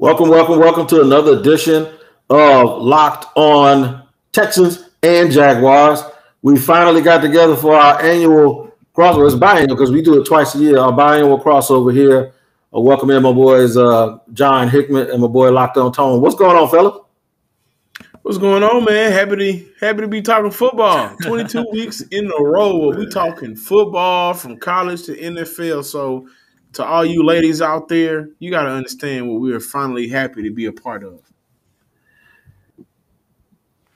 Welcome to another edition of Locked On Texans and Jaguars. We finally got together for our annual crossover. It's biannual because we do it twice a year. Our biannual crossover here. Welcome in my boys John Hickman and my boy Locked On Tone. What's going on, fella? What's going on, man? Happy to be talking football. 22 weeks in a row where we talking football from college to NFL. So to all you ladies out there, you got to understand what we are finally happy to be a part of.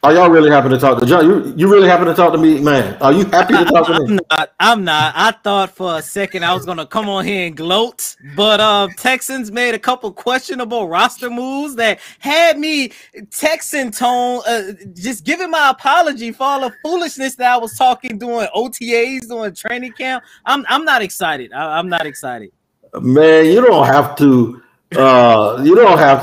Are y'all really happy to talk to John? You really happy to talk to me, man? Are you happy to talk to me? I'm not. I thought for a second I was gonna come on here and gloat, but Texans made a couple questionable roster moves that had me Texan Tone just giving my apology for all the foolishness that I was talking during OTAs, during training camp. I'm not excited. I'm not excited. Man, you don't have to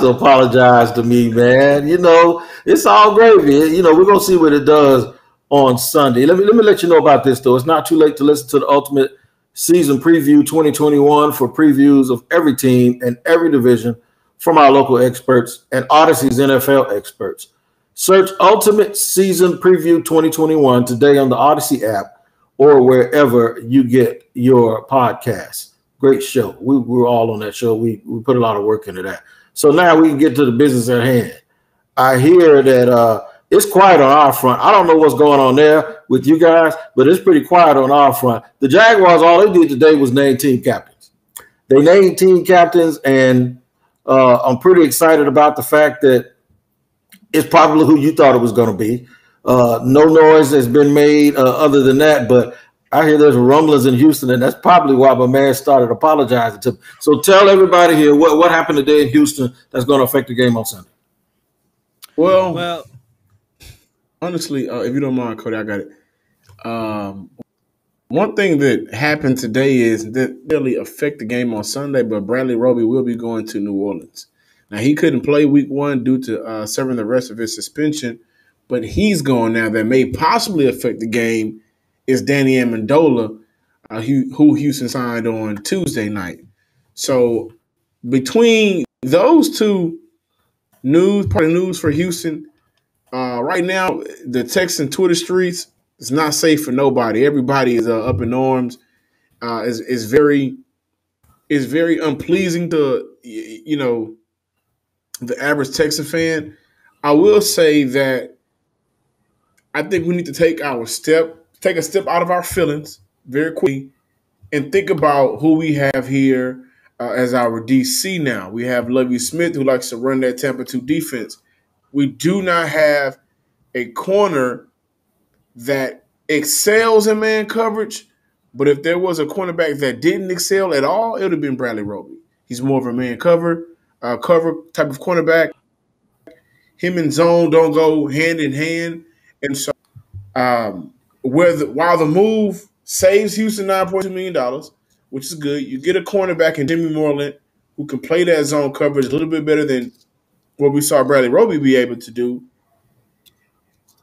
apologize to me, man. You know, it's all gravy. You know, we're gonna see what it does on Sunday. Let me let you know about this though. It's not too late to listen to the Ultimate Season Preview 2021 for previews of every team and every division from our local experts and Odyssey's NFL experts. Search Ultimate Season Preview 2021 today on the Odyssey app or wherever you get your podcasts. Great show. We were all on that show. We put a lot of work into that. So now we can get to the business at hand. I hear that it's quiet on our front. I don't know what's going on there with you guys, but it's pretty quiet on our front. The Jaguars, all they did today was name team captains. They named team captains, and I'm pretty excited about the fact that it's probably who you thought it was going to be. No noise has been made other than that, but I hear there's rumblings in Houston, and that's probably why my man started apologizing to me. So tell everybody here what happened today in Houston that's going to affect the game on Sunday. Well, honestly, if you don't mind, Cody, I got it. One thing that happened today is that really affect the game on Sunday, but Bradley Roby will be going to New Orleans. Now, he couldn't play week one due to serving the rest of his suspension, but he's going now. That may possibly affect the game is Danny Amendola, who Houston signed on Tuesday night. So between those two part of news for Houston, right now the Texan Twitter streets is not safe for nobody. Everybody is up in arms. Is very unpleasing to the average Texan fan. I will say that I think we need to take a step out of our feelings very quickly and think about who we have here as our DC now. We have Lovie Smith, who likes to run that Tampa 2 defense. We do not have a corner that excels in man coverage, but if there was a cornerback that didn't excel at all, it would have been Bradley Roby. He's more of a man cover type of cornerback. Him and zone don't go hand in hand. And so while the move saves Houston $9.2 million, which is good, you get a cornerback in Jimmy Moreland who can play that zone coverage a little bit better than what we saw Bradley Roby be able to do.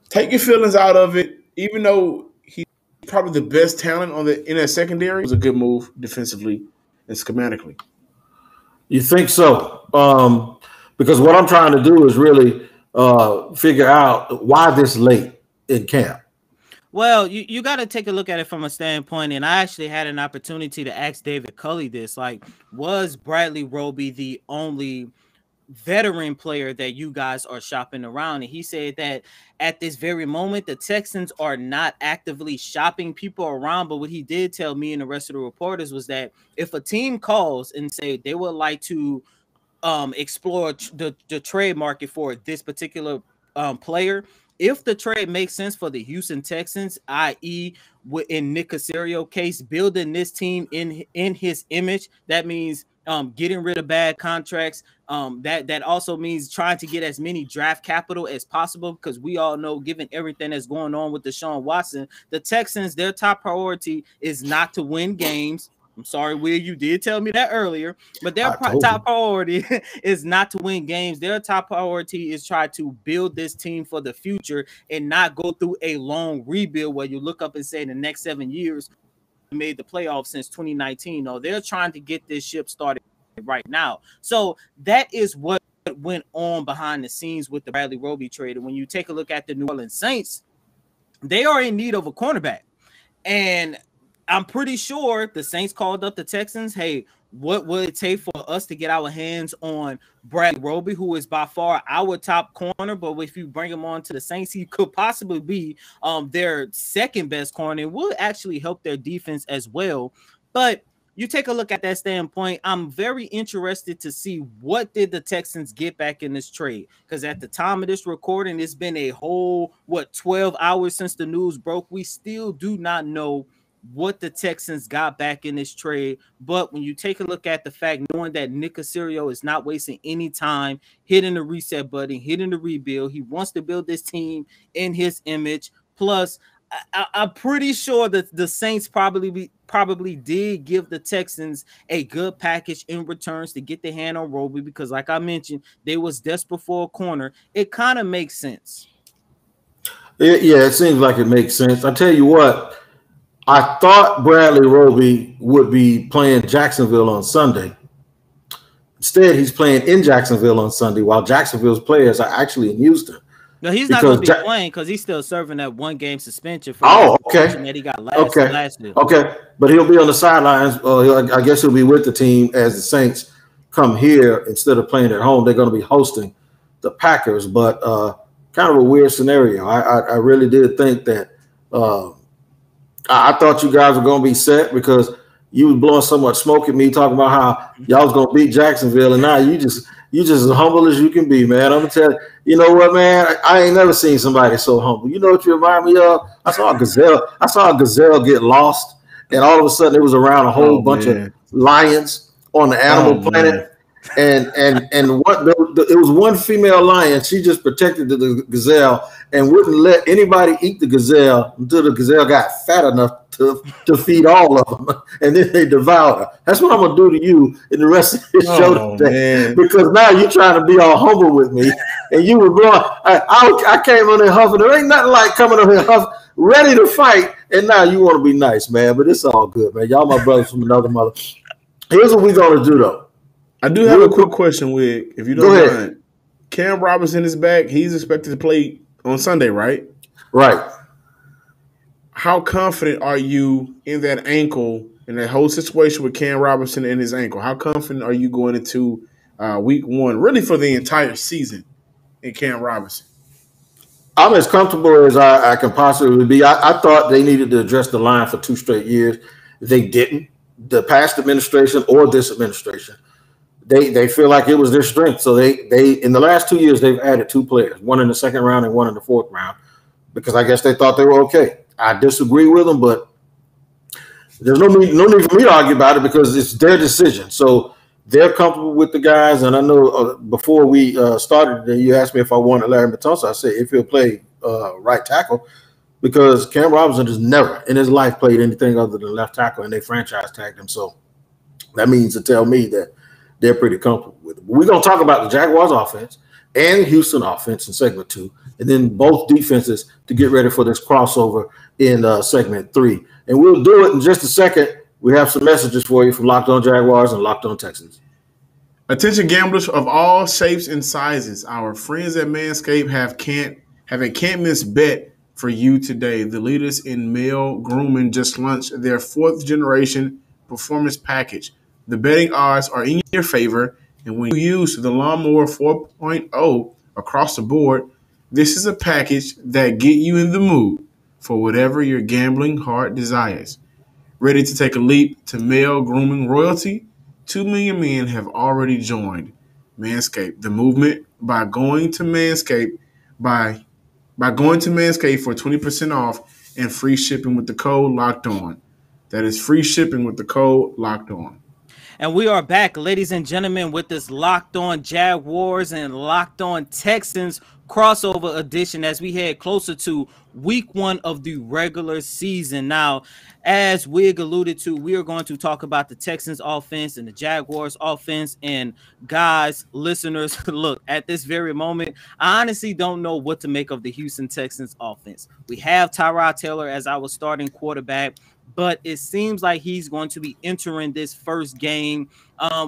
Take your feelings out of it, even though he's probably the best talent in that secondary. It was a good move defensively and schematically. You think so? Because what I'm trying to do is really figure out why this late in camp. Well, you got to take a look at it from a standpoint, and I actually had an opportunity to ask David Culley this. Like, was Bradley Roby the only veteran player that you guys are shopping around? And he said that at this very moment, the Texans are not actively shopping people around. But what he did tell me and the rest of the reporters was that if a team calls and say they would like to explore the trade market for this particular player, if the trade makes sense for the Houston Texans, i.e., in Nick Caserio case, building this team in his image, that means getting rid of bad contracts. That also means trying to get as many draft capital as possible, because we all know, given everything that's going on with Deshaun Watson, the Texans, their top priority is not to win games. I'm sorry, Will, you did tell me that earlier, but their top priority is not to win games. Their top priority is try to build this team for the future and not go through a long rebuild where you look up and say in the next 7 years, made the playoffs since 2019. No, they're trying to get this ship started right now. So that is what went on behind the scenes with the Bradley Roby trade. And when you take a look at the New Orleans Saints, they are in need of a cornerback. And I'm pretty sure the Saints called up the Texans. Hey, what would it take for us to get our hands on Bradley Roby, who is by far our top corner? But if you bring him on to the Saints, he could possibly be their second best corner. It would actually help their defense as well. But you take a look at that standpoint, I'm very interested to see what did the Texans get back in this trade, because at the time of this recording, it's been a whole 12 hours since the news broke. We still do not know what the Texans got back in this trade. But when you take a look at the fact, knowing that Nick Caserio is not wasting any time hitting the reset button, hitting the rebuild, he wants to build this team in his image. Plus, I'm pretty sure that the Saints probably did give the Texans a good package in returns to get their hand on Roby, because like I mentioned, they was desperate for a corner. It kind of makes sense. Yeah, it seems like it makes sense. I tell you what, I thought Bradley Roby would be playing Jacksonville on Sunday. Instead, he's playing in Jacksonville on Sunday, while Jacksonville's players are actually in Houston. No, he's not going to be playing because he's still serving that 1-game suspension for that he got last year. Okay, but he'll be on the sidelines. I guess he'll be with the team as the Saints come here instead of playing at home. They're going to be hosting the Packers, but kind of a weird scenario. I really did think that I thought you guys were going to be set because you was blowing so much smoke at me talking about how y'all was going to beat Jacksonville, and now you just as humble as you can be, man. I'm gonna tell you, you know what, man? I ain't never seen somebody so humble. You know what you remind me of? I saw a gazelle get lost, and all of a sudden it was around a whole bunch of lions on the animal planet. And what it was one female lion. She just protected the gazelle and wouldn't let anybody eat the gazelle until the gazelle got fat enough to feed all of them, and then they devoured her. That's what I'm gonna do to you in the rest of this show today, man. Because now you're trying to be all humble with me, and you were blowing. I came on there huffing. There ain't nothing like coming on here huffing, ready to fight, and now you want to be nice, man. But it's all good, man. Y'all my brothers from another mother. Here's what we're gonna do, though. I do have a quick question, Wig, if you don't mind. Cam Robinson is back. He's expected to play on Sunday, right? Right. How confident are you in that ankle, in that whole situation with Cam Robinson and his ankle? How confident are you going into week one, really for the entire season, in Cam Robinson? I'm as comfortable as I can possibly be. I thought they needed to address the line for 2 straight years. They didn't. The past administration or this administration. They feel like it was their strength. So they in the last 2 years, they've added 2 players, one in the 2nd round and one in the 4th round, because I guess they thought they were okay. I disagree with them, but there's no need for me to argue about it because it's their decision. So they're comfortable with the guys. And I know before we started, you asked me if I wanted Larry Matonsa. I said if he'll play right tackle, because Cam Robinson has never in his life played anything other than left tackle, and they franchise tagged him. So that means to tell me that they're pretty comfortable with it. We're going to talk about the Jaguars offense and Houston offense in segment 2, and then both defenses to get ready for this crossover in segment 3. And we'll do it in just a second. We have some messages for you from Locked On Jaguars and Locked On Texans. Attention gamblers of all shapes and sizes. Our friends at Manscaped have a can't-miss bet for you today. The leaders in male grooming just launched their 4th-generation performance package. The betting odds are in your favor, and when you use the Lawnmower 4.0 across the board, this is a package that get you in the mood for whatever your gambling heart desires. Ready to take a leap to male grooming royalty? 2 million men have already joined Manscaped, the movement, by going to Manscaped for 20% off and free shipping with the code Locked On. That is free shipping with the code Locked On. And we are back, ladies and gentlemen, with this Locked On Jaguars and Locked On Texans crossover edition as we head closer to week 1 of the regular season. Now, as Wig alluded to, we are going to talk about the Texans offense and the Jaguars offense. And guys, listeners, look, at this very moment, I honestly don't know what to make of the Houston Texans offense. We have Tyrod Taylor as our starting quarterback, but it seems like he's going to be entering this first game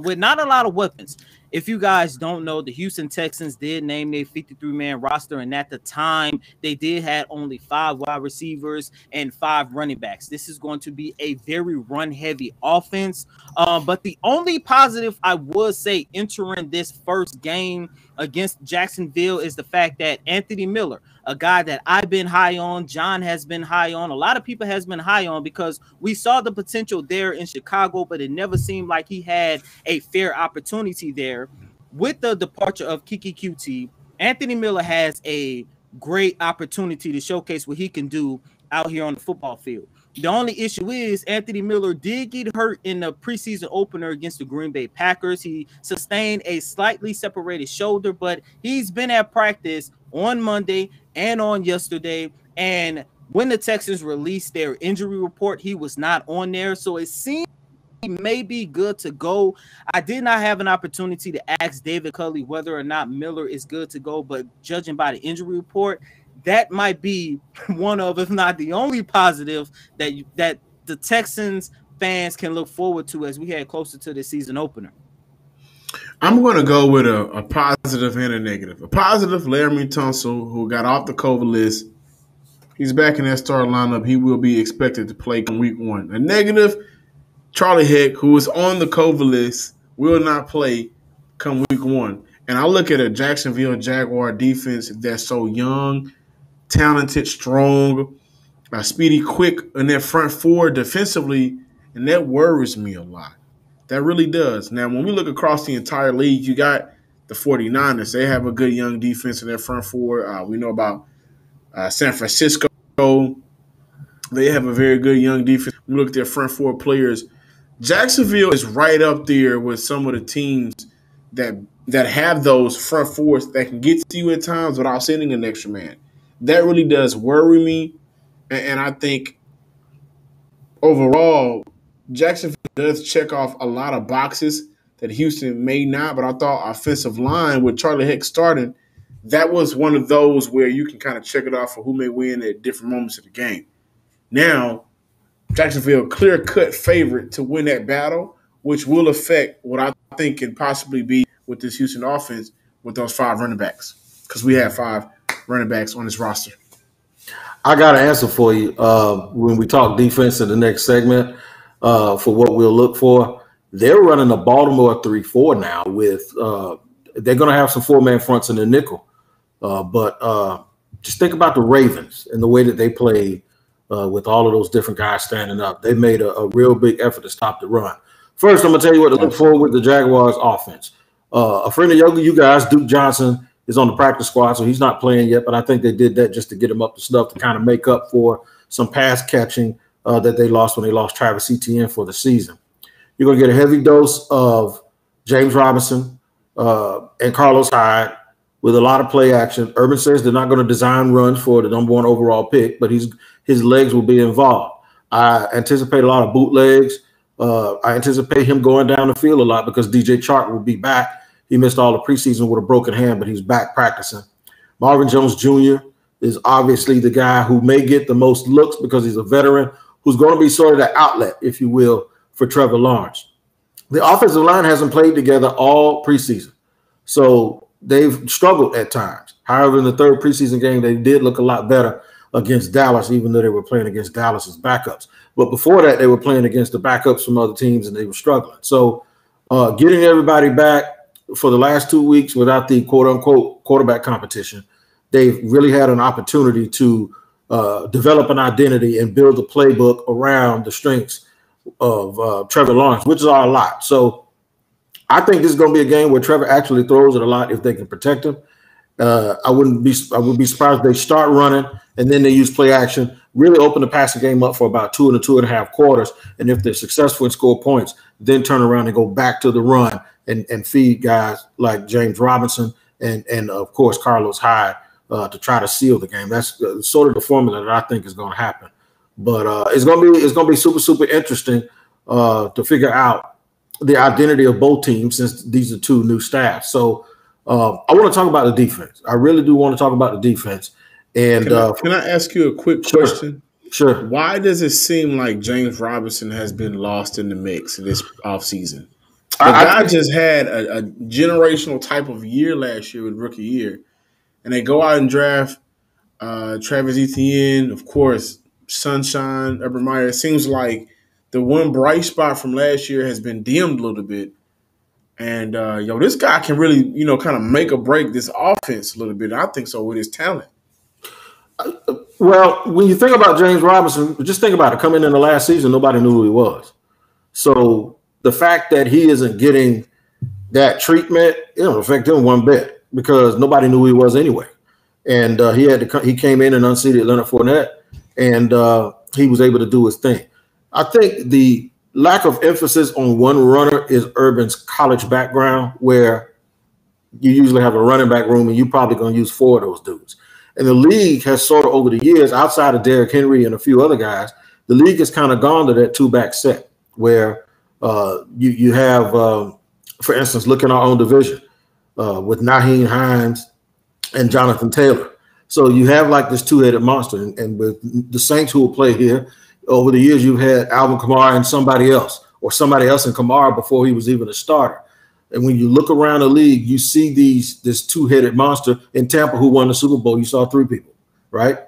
with not a lot of weapons. If you guys don't know, the Houston Texans did name their 53-man roster, and at the time, they did have only 5 wide receivers and 5 running backs. This is going to be a very run-heavy offense. But the only positive I would say entering this first game against Jacksonville is the fact that Anthony Miller, a guy that I've been high on, John has been high on, a lot of people has been high on because we saw the potential there in Chicago, but it never seemed like he had a fair opportunity there. With the departure of Kiki QT, Anthony Miller has a great opportunity to showcase what he can do out here on the football field. The only issue is Anthony Miller did get hurt in the preseason opener against the Green Bay Packers. He sustained a slightly separated shoulder, but he's been at practice on Monday and on yesterday. And when the Texans released their injury report, he was not on there. So it seems he may be good to go. I did not have an opportunity to ask David Culley whether or not Miller is good to go, but judging by the injury report, that might be one of, if not the only positive that the Texans fans can look forward to as we head closer to the season opener. I'm going to go with a positive and a negative. A positive, Laramie Tunsil, who got off the COVID list. He's back in that start lineup. He will be expected to play in week 1. A negative, Charlie Heck, who is on the COVID list, will not play come week 1. And I look at a Jacksonville Jaguar defense that's so young, talented, strong, speedy, quick in their front 4 defensively, and that worries me a lot. That really does. Now, when we look across the entire league, you got the 49ers. They have a good young defense in their front 4. We know about San Francisco. They have a very good young defense. We look at their front 4 players. Jacksonville is right up there with some of the teams that have those front 4s that can get to you at times without sending an extra man. That really does worry me, and I think overall Jacksonville does check off a lot of boxes that Houston may not, but I thought offensive line with Charlie Heck starting, that was one of those where you can kind of check it off for who may win at different moments of the game. Now, Jacksonville clear-cut favorite to win that battle, which will affect what I think can possibly be with this Houston offense with those 5 running backs, because we have 5 running backs on this roster. I got an answer for you when we talk defense in the next segment for what we'll look for. They're running a Baltimore 3-4 now with they're going to have some 4-man fronts in the nickel. But just think about the Ravens and the way that they played with all of those different guys standing up. They made a real big effort to stop the run. First, I'm going to tell you what to look for with the Jaguars offense. A friend of you guys, Duke Johnson, is on the practice squad, so he's not playing yet, but I think they did that just to get him up to snuff to kind of make up for some pass catching that they lost when they lost Travis Etienne for the season. You're going to get a heavy dose of James Robinson and Carlos Hyde with a lot of play action. Urban says they're not going to design runs for the number 1 overall pick, but his legs will be involved. I anticipate a lot of bootlegs. I anticipate him going down the field a lot because DJ Chark will be back. He missed all the preseason with a broken hand, but he's back practicing. Marvin Jones Jr. is obviously the guy who may get the most looks because he's a veteran, who's going to be sort of the outlet, if you will, for Trevor Lawrence. The offensive line hasn't played together all preseason, so they've struggled at times. However, in the 3rd preseason game, they did look a lot better against Dallas, even though they were playing against Dallas's backups. But before that, they were playing against the backups from other teams, and they were struggling. So getting everybody back for the last 2 weeks without the quote-unquote quarterback competition, they've really had an opportunity to develop an identity and build a playbook around the strengths of Trevor Lawrence, which is a lot. So I think this is going to be a game where Trevor actually throws it a lot if they can protect him. I would be surprised if they start running and then they use play action, really open the passing game up for about 2 and 2.5 quarters. And if they're successful and score points, then turn around and go back to the run and feed guys like James Robinson and of course, Carlos Hyde to try to seal the game. That's sort of the formula that I think is going to happen. But it's going to be super, super interesting to figure out the identity of both teams since these are 2 new staffs. So I want to talk about the defense. I really do want to talk about the defense. And can I ask you a quick question? Sure. Why does it seem like James Robinson has been lost in the mix this offseason? The guy just had a generational type of year last year with rookie year, and they go out and draft Travis Etienne, of course, Sunshine, Urban Meyer. It seems like the one bright spot from last year has been dimmed a little bit. And, this guy can really, kind of make or break this offense a little bit. I think so with his talent. Well, when you think about James Robinson, just think about it. Coming in the last season, nobody knew who he was. So the fact that he isn't getting that treatment, it don't affect him one bit because nobody knew who he was anyway. And he came in and unseated Leonard Fournette, and he was able to do his thing. I think the lack of emphasis on one runner is Urban's college background, where you usually have a running back room and you're probably going to use 4 of those dudes. And the league has sort of over the years, outside of Derrick Henry and a few other guys, the league has kind of gone to that 2-back set where you have, for instance, look in our own division with Nyheim Hines and Jonathan Taylor. So you have like this 2-headed monster. And with the Saints who will play here, over the years you've had Alvin Kamara and somebody else, or somebody else in Kamara before he was even a starter. And when you look around the league, you see this 2-headed monster. In Tampa, who won the Super Bowl, you saw 3 people, right?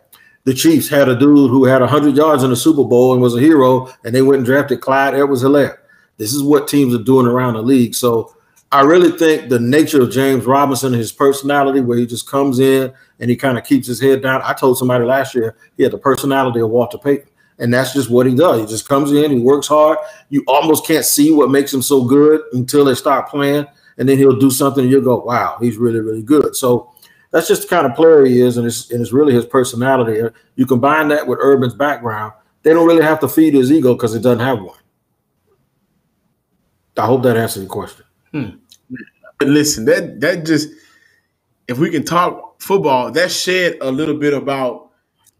The Chiefs had a dude who had 100 yards in the Super Bowl and was a hero, and they went and drafted Clyde Edwards-Helaire. This is what teams are doing around the league. So I really think the nature of James Robinson, his personality, where he just comes in and he kind of keeps his head down. I told somebody last year he had the personality of Walter Payton. And that's just what he does. He just comes in, he works hard. You almost can't see what makes him so good until they start playing. And then he'll do something and you'll go, wow, he's really, really good. So that's just the kind of player he is, and it's really his personality. You combine that with Urban's background, they don't really have to feed his ego because he doesn't have one. I hope that answers your question. Listen, that just, if we can talk football, that shed a little bit about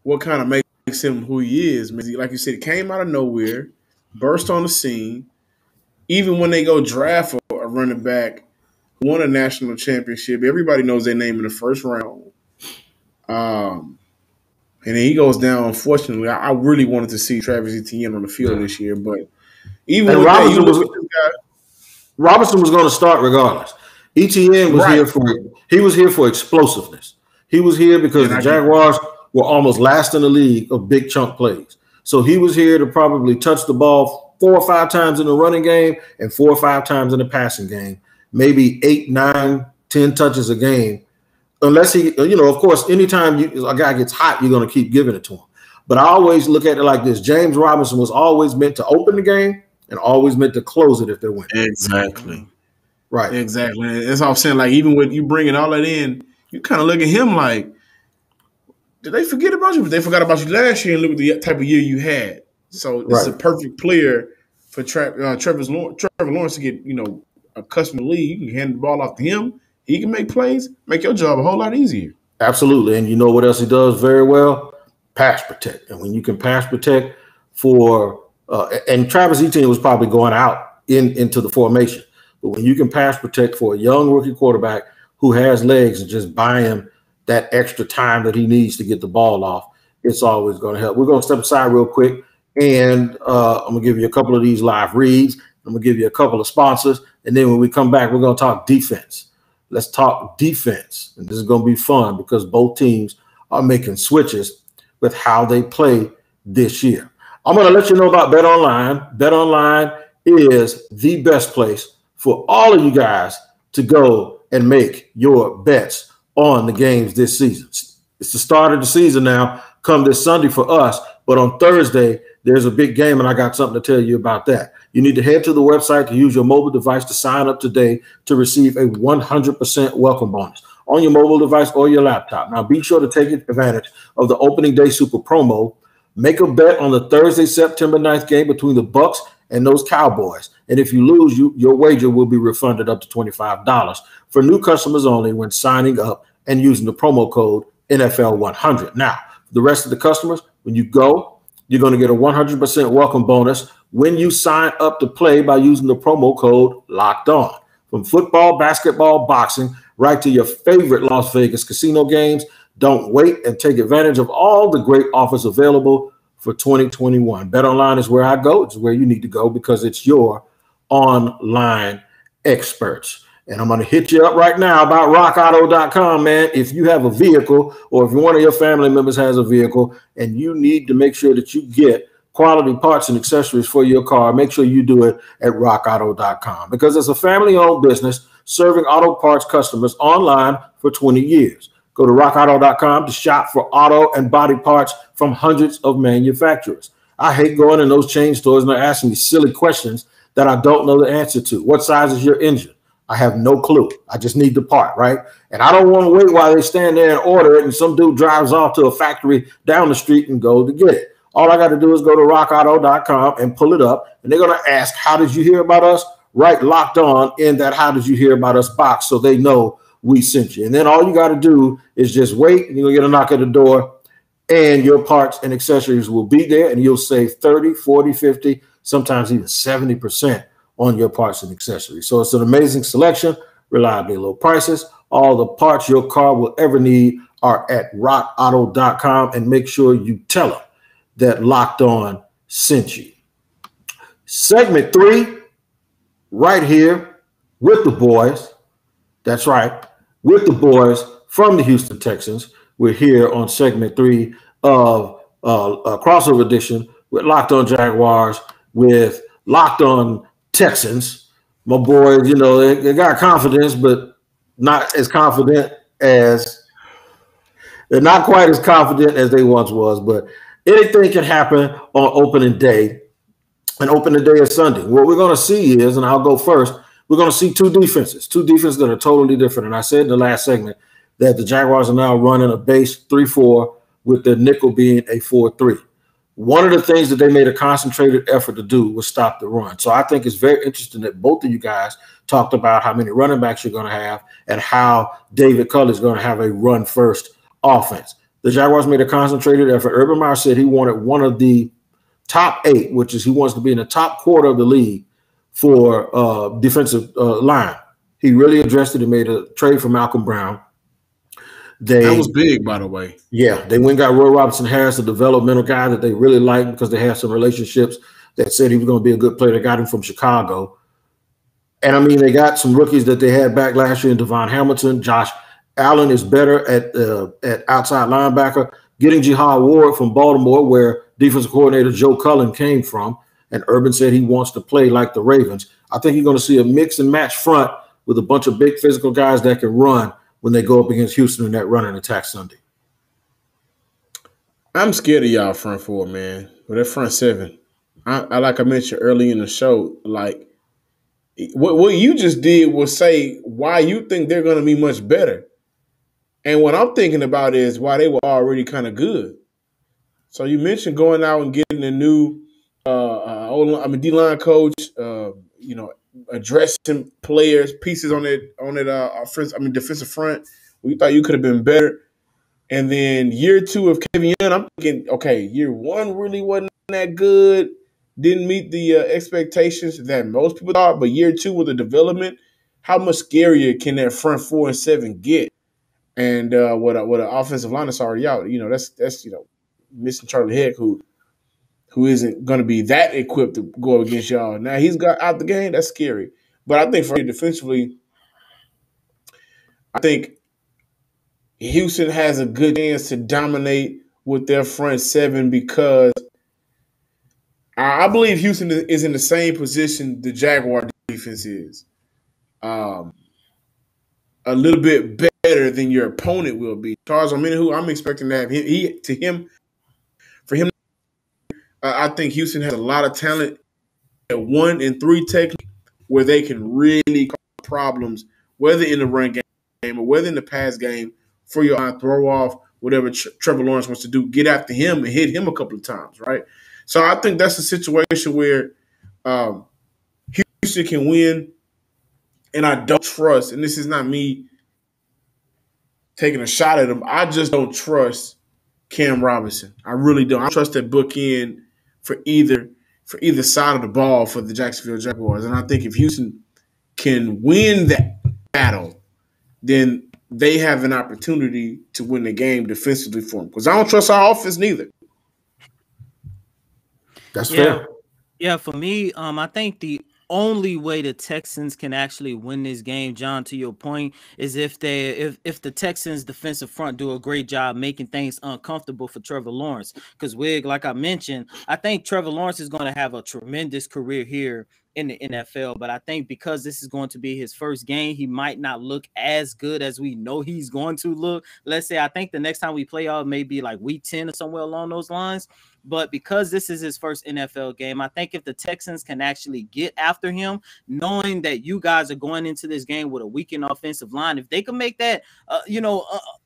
what kind of makes him who he is. Like you said, he came out of nowhere, burst on the scene. Even when they go draft a running back, won a national championship, everybody knows their name in the first round. And then he goes down. Unfortunately, I really wanted to see Travis Etienne on the field this year, but even with Robinson was going to start regardless. Etienne was here for explosiveness. He was here because the Jaguars were almost last in the league of big chunk plays. So he was here to probably touch the ball 4 or 5 times in the running game and 4 or 5 times in the passing game, maybe 8, 9, 10 touches a game. Unless he, of course, anytime a guy gets hot, you're going to keep giving it to him. But I always look at it like this. James Robinson was always meant to open the game and always meant to close it if they win. Exactly. Right. Exactly. That's all I'm saying. Like, even with you bringing all that in, you kind of look at him like, did they forget about you? They forgot about you last year and look at the type of year you had. So this is a perfect player for Trevor Lawrence to get, accustomed to the league. You can hand the ball off to him. He can make plays, make your job a whole lot easier. Absolutely. And you know what else he does very well? Pass protect. And when you can pass protect for and Travis Etienne was probably going out into the formation. But when you can pass protect for a young rookie quarterback who has legs and just buy him that extra time that he needs to get the ball off, it's always going to help. We're going to step aside real quick, and I'm going to give you a couple of these live reads. I'm going to give you a couple of sponsors, and then when we come back, we're going to talk defense. Let's talk defense, and this is going to be fun because both teams are making switches with how they play this year. I'm going to let you know about BetOnline. BetOnline is the best place for all of you guys to go and make your bets on the games this season. It's the start of the season now, come this Sunday for us, but on Thursday, there's a big game, and I got something to tell you about that. You need to head to the website to use your mobile device to sign up today to receive a 100% welcome bonus on your mobile device or your laptop. Now, be sure to take advantage of the opening day super promo. Make a bet on the Thursday, September 9th game between the Bucs and those Cowboys. And if you lose, your wager will be refunded up to $25 for new customers only when signing up and using the promo code NFL100. Now, for the rest of the customers, when you go, you're going to get a 100% welcome bonus when you sign up to play by using the promo code Locked On. From football, basketball, boxing, right to your favorite Las Vegas casino games, don't wait and take advantage of all the great offers available for 2021. BetOnline is where I go. It's where you need to go because it's your online experts. And I'm going to hit you up right now about rockauto.com, man. If you have a vehicle or if one of your family members has a vehicle and you need to make sure that you get quality parts and accessories for your car, make sure you do it at rockauto.com because it's a family-owned business serving auto parts customers online for 20 years. Go to rockauto.com to shop for auto and body parts from hundreds of manufacturers. I hate going in those chain stores and they're asking me silly questions that I don't know the answer to. What size is your engine? I have no clue. I just need the part, right? And I don't want to wait while they stand there and order it and some dude drives off to a factory down the street and go to get it. All I got to do is go to rockauto.com and pull it up, and they're going to ask, how did you hear about us? Right, Locked On in that how did you hear about us box so they know we sent you. And then all you got to do is just wait, and you'll get a knock at the door, and your parts and accessories will be there, and you'll save 30, 40, 50, sometimes even 70% on your parts and accessories. So it's an amazing selection, reliably low prices. All the parts your car will ever need are at rockauto.com, and make sure you tell them that Locked On sent you. Segment 3, right here with the boys. That's right, with the boys from the Houston Texans. We're here on segment 3 of a crossover edition with Locked On Jaguars, with Locked On Texans. My boys, you know, they got confidence, but not as confident as they're not quite as confident as they once was, but anything can happen on opening day, and opening day is Sunday. What we're going to see is, and I'll go first, we're going to see two defenses that are totally different. And I said in the last segment that the Jaguars are now running a base 3-4 with their nickel being a 4-3. One of the things that they made a concentrated effort to do was stop the run. So I think it's very interesting that both of you guys talked about how many running backs you're going to have and how David Culley is going to have a run-first offense. The Jaguars made a concentrated effort. Urban Meyer said he wanted one of the top 8, which is he wants to be in the top quarter of the league for defensive line. He really addressed it. He made a trade for Malcolm Brown. That was big, by the way. Yeah, they went and got Roy Robertson Harris, a developmental guy that they really liked because they have some relationships that said he was going to be a good player. They got him from Chicago. And, I mean, they got some rookies that they had back last year in Devon Hamilton. Josh Allen is better at outside linebacker. Getting Jihad Ward from Baltimore, where defensive coordinator Joe Cullen came from, and Urban said he wants to play like the Ravens. I think you're going to see a mix and match front with a bunch of big physical guys that can run when they go up against Houston in that run and attack Sunday. I'm scared of y'all front 4, man. With that front 7. I like I mentioned early in the show, like what you just did was say why you think they're going to be much better. And what I'm thinking about is why they were already kind of good. So you mentioned going out and getting a new D-line coach, addressing players, pieces on that defensive front. We thought you could have been better. And then year 2 of Kevin Young, I'm thinking, okay, year 1 really wasn't that good. Didn't meet the expectations that most people thought. But year 2 with the development, how much scarier can that front 4 and 7 get? And what an offensive line is already out. You know, that's missing Charlie Heck, who isn't going to be that equipped to go against y'all. Now he's got out the game. That's scary. But I think for defensively, I think Houston has a good chance to dominate with their front 7 because I believe Houston is in the same position the Jaguar defense is. A little bit better than your opponent will be. Charles Omenihu, I'm expecting to have I think Houston has a lot of talent at 1 and 3 technique where they can really cause problems, whether in the run game or whether in the pass game, for your line, throw off whatever Trevor Lawrence wants to do, get after him and hit him a couple of times, right? So I think that's a situation where Houston can win, and I don't trust, and this is not me taking a shot at him, I just don't trust Cam Robinson. I really don't. I trust that bookend for either side of the ball for the Jacksonville Jaguars. And I think if Houston can win that battle, then they have an opportunity to win the game defensively for them. Because I don't trust our offense neither. That's fair. Yeah, for me, I think the only way the Texans can actually win this game, John, to your point, is if the Texans defensive front do a great job making things uncomfortable for Trevor Lawrence. Because Wig, like I mentioned, I think Trevor Lawrence is going to have a tremendous career here in the NFL, but I think because this is going to be his first game, he might not look as good as we know he's going to look. Let's say I think the next time we play y'all may be like week 10 or somewhere along those lines. But because this is his first NFL game, I think if the Texans can actually get after him, knowing that you guys are going into this game with a weakened offensive line, if they can make that,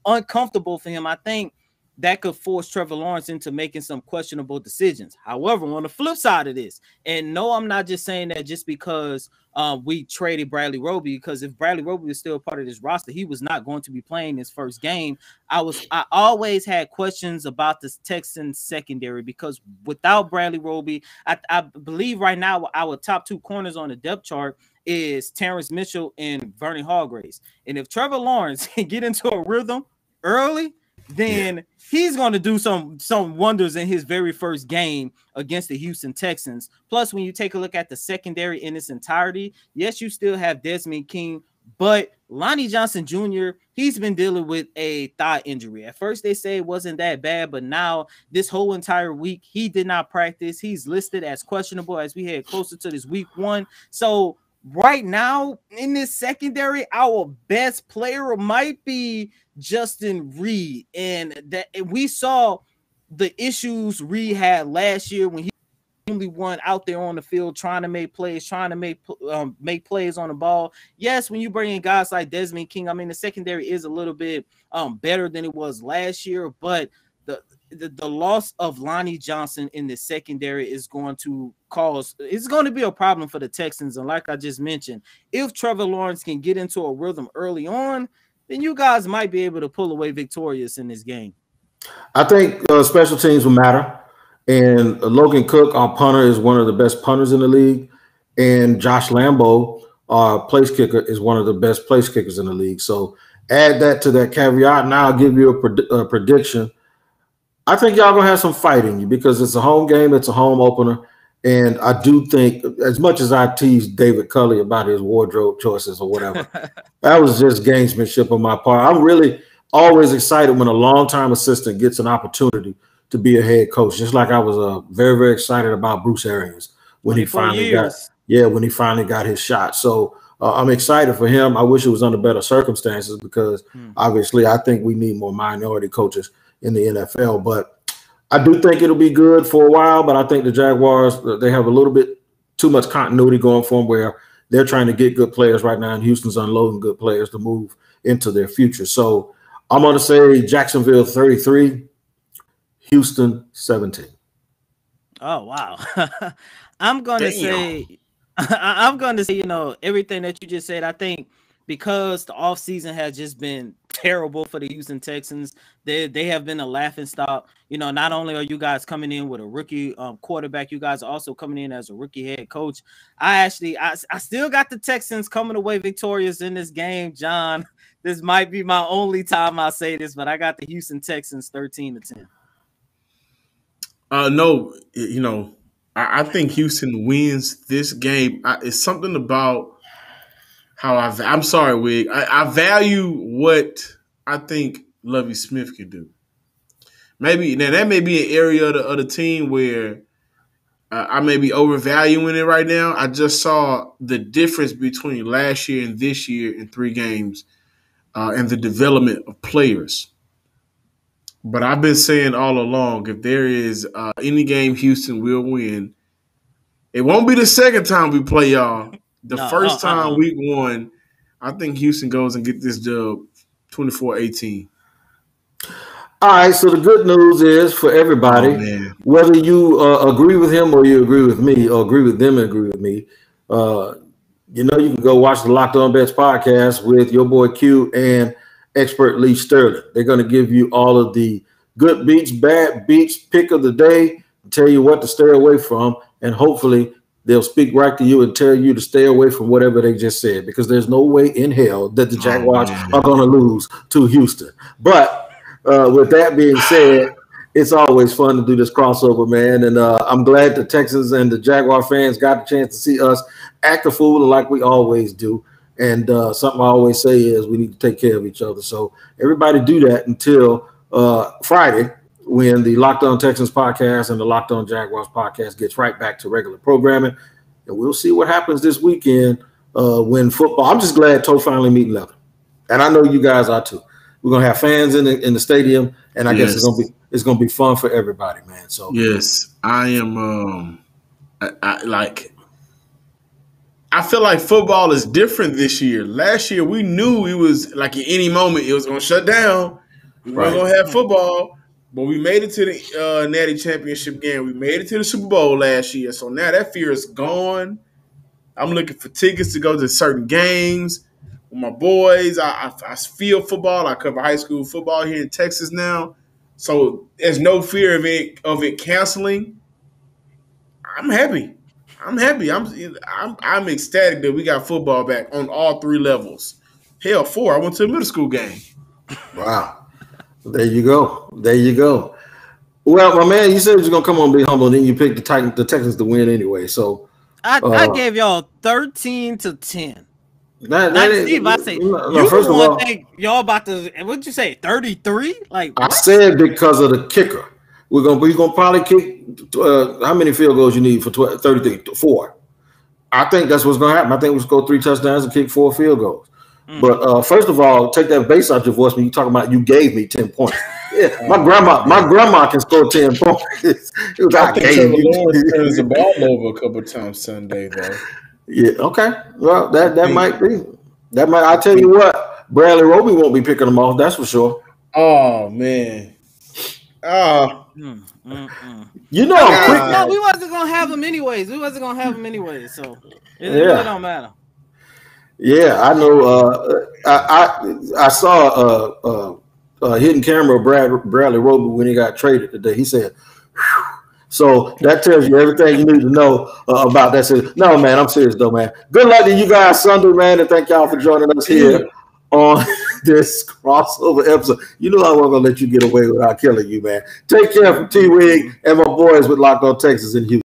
uncomfortable for him, I think that could force Trevor Lawrence into making some questionable decisions. However, on the flip side of this, and no, I'm not just saying that just because we traded Bradley Roby, because if Bradley Roby was still part of this roster, he was not going to be playing his first game. I always had questions about this Texans secondary because without Bradley Roby, I believe right now our top two corners on the depth chart is Terrence Mitchell and Vernon Hargreaves. And if Trevor Lawrence can get into a rhythm early, then he's going to do some wonders in his very first game against the Houston Texans. Plus, when you take a look at the secondary in its entirety, yes, you still have Desmond King, but Lonnie Johnson Jr., he's been dealing with a thigh injury. At first, they say it wasn't that bad, but now this whole entire week, he did not practice. He's listed as questionable as we head closer to this week 1. So right now in this secondary, our best player might be Justin Reed, and that we saw the issues Reed had last year when he only one out there on the field trying to make plays, trying to make plays on the ball. Yes, when you bring in guys like Desmond King, I mean the secondary is a little bit better than it was last year, but the loss of Lonnie Johnson in the secondary is going to be a problem for the Texans. And like I just mentioned, if Trevor Lawrence can get into a rhythm early on, then you guys might be able to pull away victorious in this game. I think special teams will matter. And Logan Cook, our punter, is one of the best punters in the league. And Josh Lambo, our place kicker, is one of the best place kickers in the league. So add that to that caveat. Now I'll give you a prediction. I think y'all going to have some fight in you because it's a home game. It's a home opener. And I do think, as much as I teased David Culley about his wardrobe choices or whatever, that was just gamesmanship on my part. I'm really always excited when a longtime assistant gets an opportunity to be a head coach, just like I was very, very excited about Bruce Arians when he finally got his shot. So I'm excited for him. I wish it was under better circumstances because obviously I think we need more minority coaches in the NFL. But I do think it'll be good for a while, but I think the Jaguars, they have a little bit too much continuity going for them where they're trying to get good players right now, and Houston's unloading good players to move into their future. So I'm going to say Jacksonville 33, Houston 17. Oh, wow. I'm going to say, everything that you just said. I think because the offseason has just been terrible for the Houston Texans, they have been a laughing stock. Not only are you guys coming in with a rookie quarterback, you guys are also coming in as a rookie head coach. I still got the Texans coming away victorious in this game, John. This might be my only time I say this, but I got the Houston Texans 13-10. No, I think Houston wins this game. It's something about how I'm sorry, Wig. I value what I think Lovie Smith can do. Maybe now that may be an area of the team where I may be overvaluing it right now. I just saw the difference between last year and this year in 3 games and the development of players. But I've been saying all along, if there is any game Houston will win, it won't be the second time we play y'all. The first time week 1, I think Houston goes and get this dub 24-18. All right, so the good news is for everybody, whether you agree with him or you agree with me or agree with them and agree with me, you can go watch the Locked On Bets podcast with your boy Q and expert Lee Sterling. They're going to give you all of the good beats, bad beats, pick of the day, tell you what to stay away from, and hopefully they'll speak right to you and tell you to stay away from whatever they just said, because there's no way in hell that the Jaguars are going to lose to Houston. But with that being said, it's always fun to do this crossover, man. And I'm glad the Texans and the Jaguar fans got the chance to see us act a fool like we always do. And something I always say is we need to take care of each other. So everybody do that until Friday, when the Locked On Texans podcast and the Locked On Jaguars podcast gets right back to regular programming. And we'll see what happens this weekend when football. I'm just glad Toe finally meeting level. And I know you guys are too. We're gonna have fans in the stadium, and I guess it's gonna be fun for everybody, man. So yes, I am. I feel like football is different this year. Last year, we knew it was like at any moment it was gonna shut down. We weren't gonna have football, but we made it to the Natty Championship game. We made it to the Super Bowl last year, so now that fear is gone. I'm looking for tickets to go to certain games. With my boys, I feel football. I cover high school football here in Texas now, so there's no fear of it canceling. I'm happy. I'm ecstatic that we got football back on all 3 levels. Hell, 4. I went to a middle school game. Wow, there you go. Well, my man, you said you was gonna come on and be humble, and then you picked the Texans to win anyway. So I gave y'all 13-10. Steve, I say first of all, think y'all about to. What'd you say? 33? Like what? I said because of the kicker. We're gonna probably kick. How many field goals you need for 33? 4. I think that's what's gonna happen. I think we'll score 3 touchdowns and kick 4 field goals. But first of all, take that bass out your voice when you talk about you gave me 10 points. Yeah, my grandma can score 10 points. I think Trevor Lawrence turns the ball over a couple times Sunday though. Yeah. Okay. Well, that might be. That might. I tell you what, Bradley Roby won't be picking them off. That's for sure. Oh man. You know, no, we wasn't gonna have them anyways. So it really don't matter. Yeah, I know. I saw a hidden camera of Bradley Roby when he got traded today. He said, whew. So that tells you everything you need to know about that. So, no, man, I'm serious though, man. Good luck to you guys Sunday, man, and thank y'all for joining us here on this crossover episode. You know I wasn't gonna let you get away without killing you, man. Take care from T-Wig and my boys with Locked On Texas in Houston.